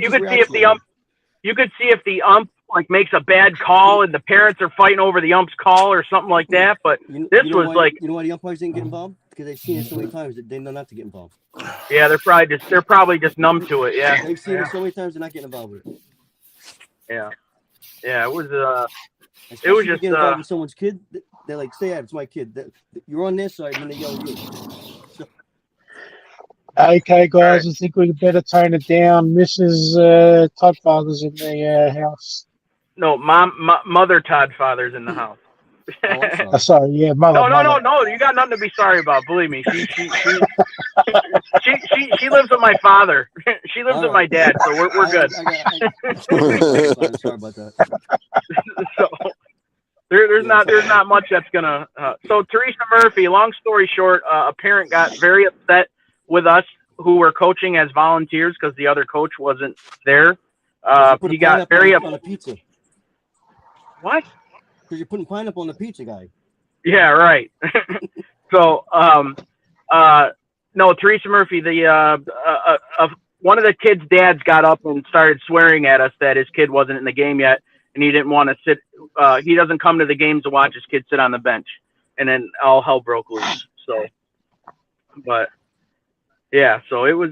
the ump like makes a bad call and the parents are fighting over the ump's call or something like that. But this was why, like, you know why the umpires didn't get involved? Because they've seen it so many times that they know not to get involved. yeah, they're probably just numb to it. Yeah, They've seen it so many times they're not getting involved with it. yeah. It was Especially if you just, get involved with someone's kid. They're like, "Stay out, it's my kid." You're on their side when they yell at you. So, Okay, guys, I think we better tone it down. Mrs. Toddfather's in the house. no mother Todd Father's in the house. oh, I'm sorry. Sorry, yeah, mother. No. You got nothing to be sorry about. Believe me. She lives with my father. She lives with my dad, so we're good. Sorry about that. So there's not much that's gonna. So Teresa Murphy. Long story short, a parent got very upset with us who were coaching as volunteers because the other coach wasn't there. He got very on a pizza. What? Because you're putting pineapple on the pizza, guy. Yeah, right. So, no, Teresa Murphy, one of the kids' dads got up and started swearing at us that his kid wasn't in the game yet, and he didn't want to sit. He doesn't come to the games to watch his kid sit on the bench, and then all hell broke loose. So, but yeah, so it was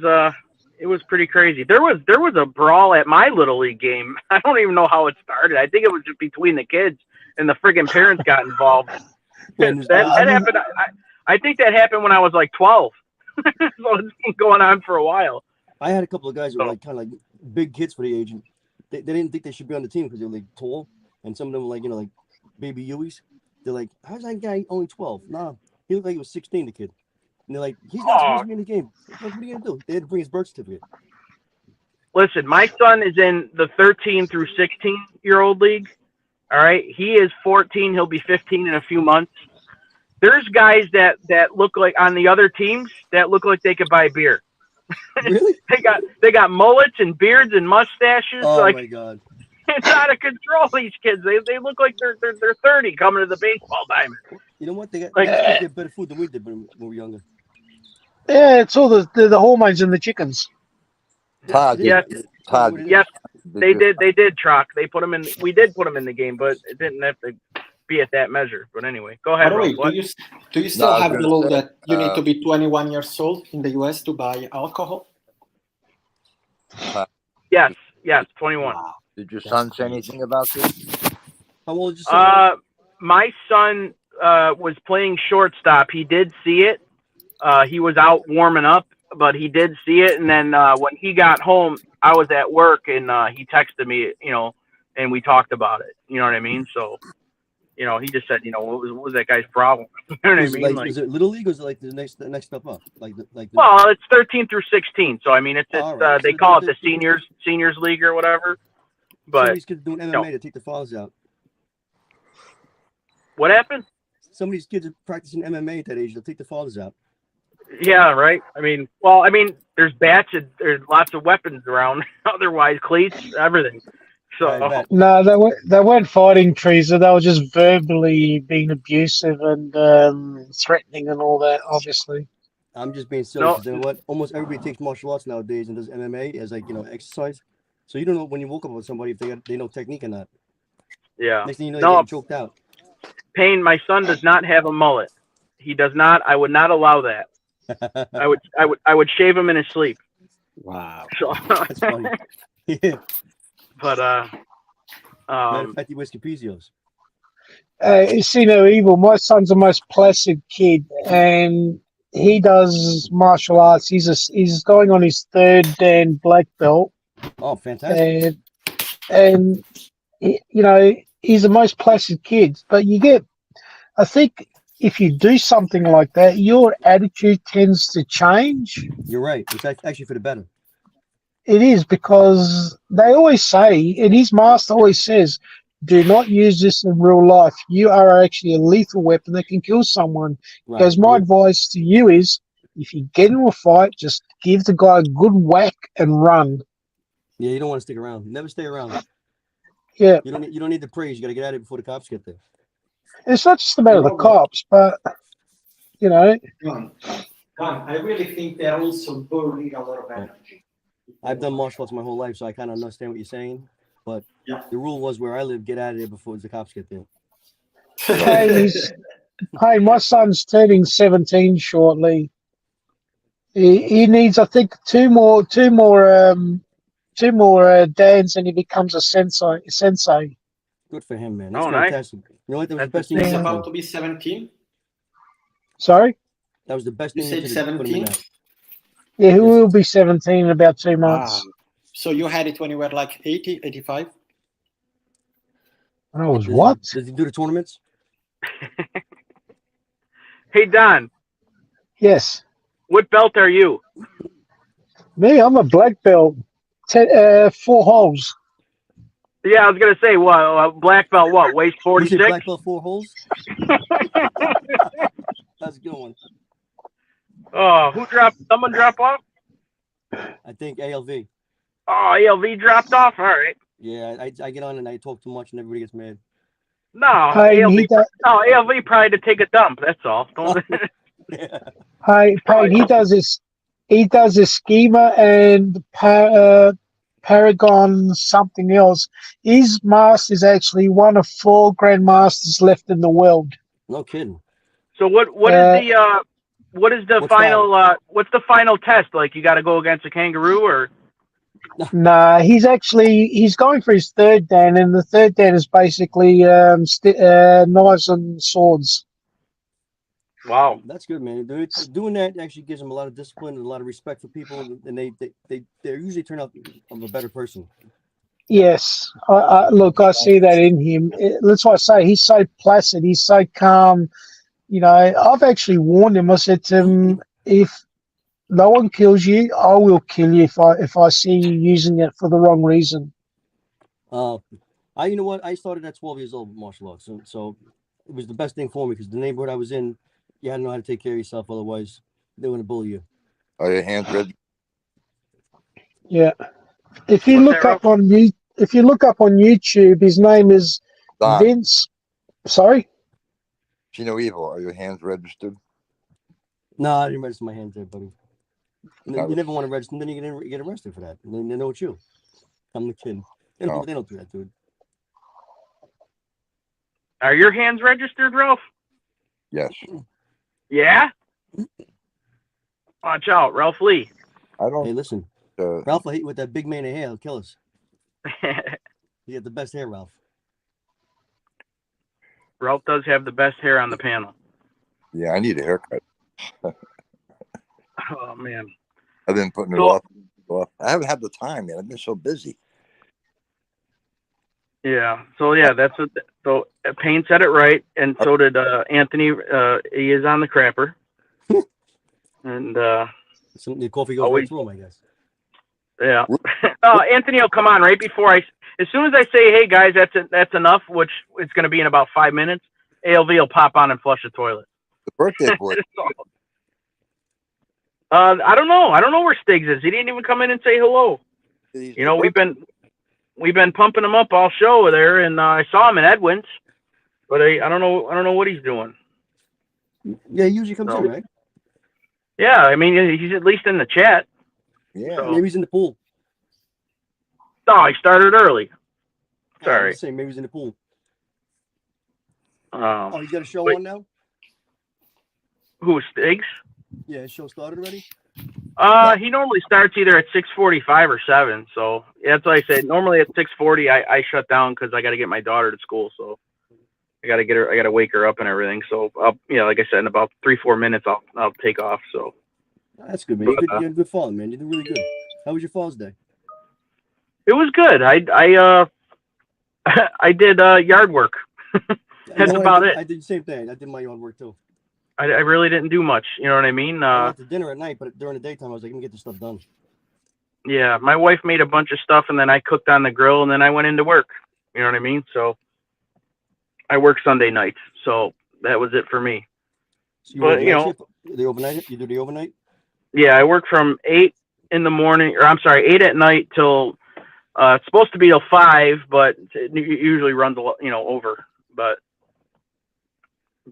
pretty crazy. There was a brawl at my little league game. I don't even know how it started. I think it was just between the kids, and the friggin' parents got involved. That happened. I think that happened when I was like 12. So it's been going on for a while. I had a couple of guys that were like kind of like big kids for the age. And they didn't think they should be on the team because they were like tall, and some of them were like like baby Hueys. They're like, "How's that guy only 12?" Nah, he looked like he was 16. The kid, and they're like, "He's not supposed to be in the game." Like, what are you gonna do? They had to bring his birth certificate. Listen, my son is in the 13 through 16-year-old league. All right, he is 14. He'll be 15 in a few months. There's guys that look like on the other teams that look like they could buy beer. Really? They got mullets and beards and mustaches. Oh like, my god! It's out of control. These kids, they look like they're 30 coming to the baseball diamond. You know what? They got Like- these kids get better food than we did when we were younger. Yeah, it's all the hormones in the chickens. Todd, Yes. Todd, Yes, they did, Truck. They put them in. We did put them in the game, but it didn't have to be at that measure. But anyway, go By ahead, the way, Rob. What? do you still No, I was have the gonna law say, that you need to be 21 years old in the US to buy alcohol? Yes, 21. Wow. did your son say anything about this? How old is your son? My son was playing shortstop. He did see it. He was out warming up, but he did see it. And then when he got home, I was at work, and he texted me, and we talked about it. You know what I mean? So, he just said, what was that guy's problem? You know what I Is it mean? like, is it little league or is it like the next step up? Well, it's 13 through 16. So I mean, it's All right. they So call it they- the seniors league or whatever. some But of these kids are doing MMA to take the fathers out. what happened? Some of these kids are practicing MMA at that age. They'll take the fathers out. Yeah, right. I mean, there's bats and there's lots of weapons around. Otherwise, cleats, everything. So I bet. No, they weren't fighting, Teresa. They were just verbally being abusive and threatening and all that. Obviously, I'm just being silly No. because you know what? Almost everybody takes martial arts nowadays and does MMA as exercise. So you don't know when you woke up with somebody if they know technique or not. yeah. Next thing you know, No. you're getting choked out. Payne, my son does not have a mullet. He does not. I would not allow that. I would shave him in his sleep. Wow. So, That's funny. Yeah. but Matter of fact, he wears Caprizios. you see no evil. My son's the most placid kid, and he does martial arts. He's going on his third Dan black belt, Oh, fantastic. and he's the most placid kid. But I think if you do something like that, your attitude tends to change. You're right. It's actually for the better. It is, because they always say, and his master always says, do not use this in real life. You are actually a lethal weapon that can kill someone. Right. Because my advice to you is, if you get into a fight, just give the guy a good whack and run. Yeah, you don't want to stick around. Never stay around. Yeah, You don't need the praise. You got to get at it before the cops get there. it's not just about the cops, but John, I really think they're also burning a lot of energy. I've done martial arts my whole life, so I kind of understand what you're saying. But Yeah. the rule was where I live, get out of there before the cops get there. hey, my son's turning 17 shortly. He needs, I think, two more Dans, and he becomes a sensei. Good for him, man. That's Oh, nice. fantastic. You know what? That was That's the best thing He's he did. about to be 17. Sorry? That was the best You thing said he did. Put him in 17? that. Yeah, he will be 17 in about 2 months. Wow. So you had it when you were like 80, 85? And I was, Does what? Does he do the tournaments? hey, Don, Yes. what belt are you? Me, I'm a black belt. 4 holes. Yeah, I was gonna say what black belt. What weighs You 46? said black belt 4 holes? That's a good one. Oh, someone drop off? I think ALV. Oh, ALV dropped off. All right. Yeah, I get on and I talk too much and everybody gets mad. No, Hey, ALV. he does, No, ALV probably to take a dump. That's all. Don't. Yeah. hey, Payne, he does this schema and Paragon something else. His master is actually one of 4 grandmasters left in the world. No kidding. So what is the What's final what's the final test? Like you got to go against a kangaroo or? Nah, he's going for his 3rd Dan, and the 3rd Dan is basically knives and swords. Wow. That's good, man. Doing that actually gives them a lot of discipline and a lot of respect for people, and they usually turn out of a better person. Yes, look, I see that in him. That's why I say he's so placid, he's so calm. I've actually warned him. I said to him, if no one kills you, I will kill you if I see you using it for the wrong reason. You know what? I started at 12 years old with martial arts, so it was the best thing for me because the neighborhood I was in, you had to know how to take care of yourself. Otherwise, they're going to bully you. Are your hands red? Yeah. If you What's look that, up on if you look up on YouTube, his name is Don, Vince. Sorry. Chino Evil, are your hands registered? No, I didn't register my hands there, buddy. Not You never want to register, and then you get arrested for that. And then they know it's you. I'm the kid. They Oh. don't do that, dude. Are your hands registered, Ralph? Yes. Yeah? Watch out, Ralph Lee. I Hey, don't. listen, Uh, Ralph will hit you with that big mane of hair. He'll kill us. You got the best hair, Ralph. Ralph does have the best hair on the panel. yeah, I need a haircut. Oh, man. I've been putting it So- off. I haven't had the time, man. I've been so busy. Yeah. So, yeah, that's what. So, Payne said it right, and so did Anthony. He is on the crapper. And, The coffee goes Always- right through him, I guess. yeah. Anthony will come on right before as soon as I say, hey, guys, that's enough, which it's going to be in about 5 minutes, ALV will pop on and flush the toilet. The birthday boy. I don't know. I don't know where Stiggs is. He didn't even come in and say hello. he's You know, the we've been pumping him up all show there, and I saw him in Edwin's, but I don't know what he's doing. Yeah, he usually comes No. in, right? Yeah, I mean, he's at least in the chat. Yeah. So- Maybe he's in the pool. No, he started early. I'm Sorry. just saying, maybe he's in the pool. Um, Oh, he's got a show Wait. on now? who, Stiggs? Yeah, his show started already? He normally starts either at 6:45 or 7. So yeah, that's why I said normally at 6:40 I shut down because I got to get my daughter to school. So I got to get her. I got to wake her up and everything. So like I said, in about 3-4 minutes I'll take off. So That's good, man. You had good fall, man. You did really good. How was your Falls Day? it was good. I did yard work. That's about it. I did the same thing. I did my own work too. I really didn't do much. You know what I mean? I went to dinner at night, but during the daytime, I was like, let me get this stuff done. Yeah, my wife made a bunch of stuff, and then I cooked on the grill, and then I went into work. You know what I mean? So I work Sunday nights, so that was it for me. So you But, work you night know- shift? The overnight? You do the overnight? Yeah, I work from 8 in the morning, or I'm sorry, 8 at night till it's supposed to be till 5, but it usually runs over.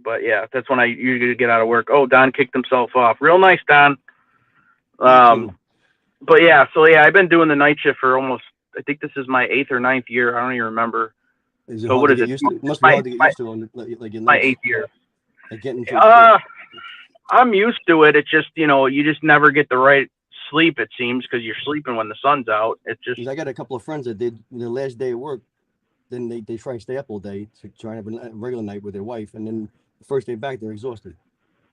But yeah, that's when I usually get out of work. Oh, Don kicked himself off. Real nice, Don. But yeah, I've been doing the night shift for almost. I think this is my 8th or 9th year. I don't even remember. Is it So hard what to is get it? used to? It must be My- hard to get used to on like your My nights. 8th year. Like getting to I'm used to it. It's just you just never get the right sleep. It seems because you're sleeping when the sun's out. It's just 'cause I got a couple of friends that did the last day of work, then they try and stay up all day to try and have a regular night with their wife, and then the first day back they're exhausted.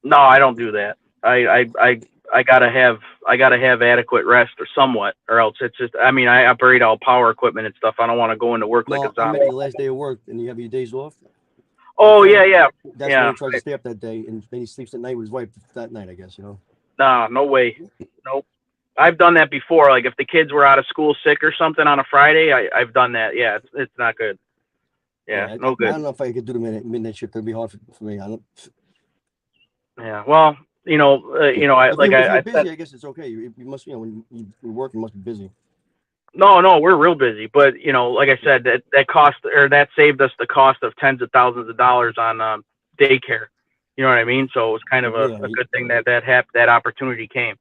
no, I don't do that. I gotta have adequate rest or somewhat, or else it's just. I mean, I operate all power equipment and stuff. I don't want to go into work like No, a I zombie. meant your last day of work and you have your days off. Oh yeah. That's Yeah. when he tries to stay up that day, and then he sleeps at night with his wife that night, I guess, you know. Nah, no way. Nope. I've done that before. Like if the kids were out of school sick or something on a Friday, I've done that. Yeah, it's not good. Yeah, I no good. don't know if I could do the midnight shift. It'd be hard for me. I don't. Yeah. Well, I If you're busy, said, I guess it's okay. You must, when you work, you must be busy. no, we're real busy. But like I said, that cost or that saved us the cost of tens of thousands of dollars on daycare. You know what I mean? So it was kind of a good thing that opportunity came.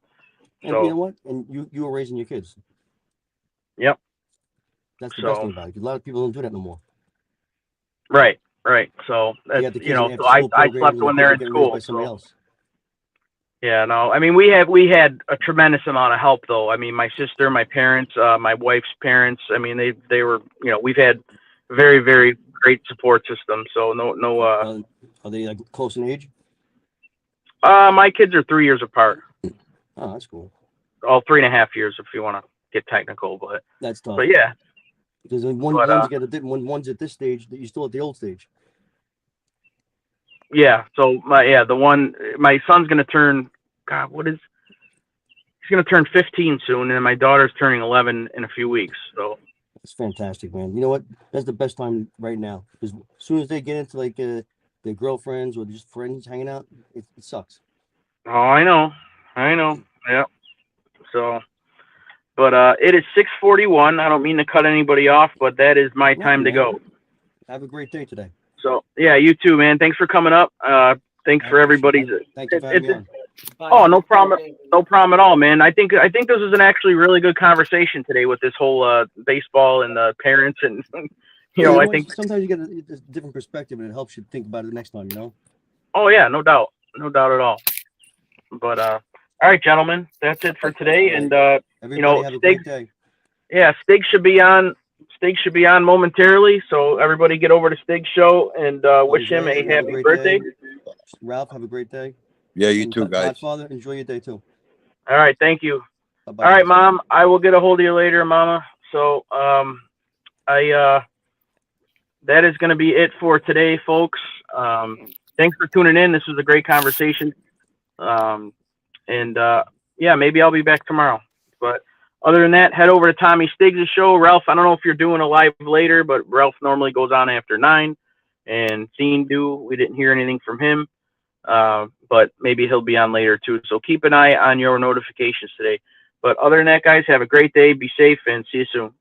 And So you know what? And you were raising your kids. Yep. That's the best So- thing about it. 'Cause a lot of people don't do that no more. right. So They that's, got the kids so in the I after-school slept programs, and when the they're kids in are getting raised school. by somebody So. else. Yeah, no. I mean, we had a tremendous amount of help, though. I mean, my sister, my parents, my wife's parents. I mean, they were, we've had very, very great support system. So no. Are they like close in age? My kids are 3 years apart. Oh, that's cool. All 3.5 years, if you want to get technical. That's tough. But yeah, Because when But, one's at this stage, that you're still at the old stage. yeah. So my son's gonna turn. God, he's gonna turn 15 soon, and my daughter's turning 11 in a few weeks. So. It's fantastic, man. You know what? That's the best time right now. Because as soon as they get into like their girlfriends or just friends hanging out, it sucks. Oh, I know. Yeah. So, But it is 6:41. I don't mean to cut anybody off, but that is my No, time to man. go. Have a great day today. So yeah, you too, man. Thanks for coming up. Thanks for everybody's. Thank you for having me on. Oh, no problem. No problem at all, man. I think this is an actually really good conversation today with this whole baseball and the parents and you know, I think sometimes you get a different perspective and it helps you think about it the next time, you know? oh yeah, no doubt at all. But all right, gentlemen, that's it for today. And Everybody have a great day. yeah, Stig should be on. Stig should be on momentarily. So everybody get over to Stig's show and wish him a Jose, have a happy great birthday. day. Ralph, have a great day. Yeah, you And too, guys. Godfather, enjoy your day too. All right, thank you. Bye-bye. All right, Mom. I will get a hold of you later, Mama. So that is going to be it for today, folks. Thanks for tuning in. This was a great conversation. Yeah, maybe I'll be back tomorrow. But other than that, head over to Tommy Stiggs' show. Ralph, I don't know if you're doing a live later, but Ralph normally goes on after 9. And Scene Do, we didn't hear anything from him. But maybe he'll be on later too. So keep an eye on your notifications today. But other than that, guys, have a great day. Be safe and see you soon.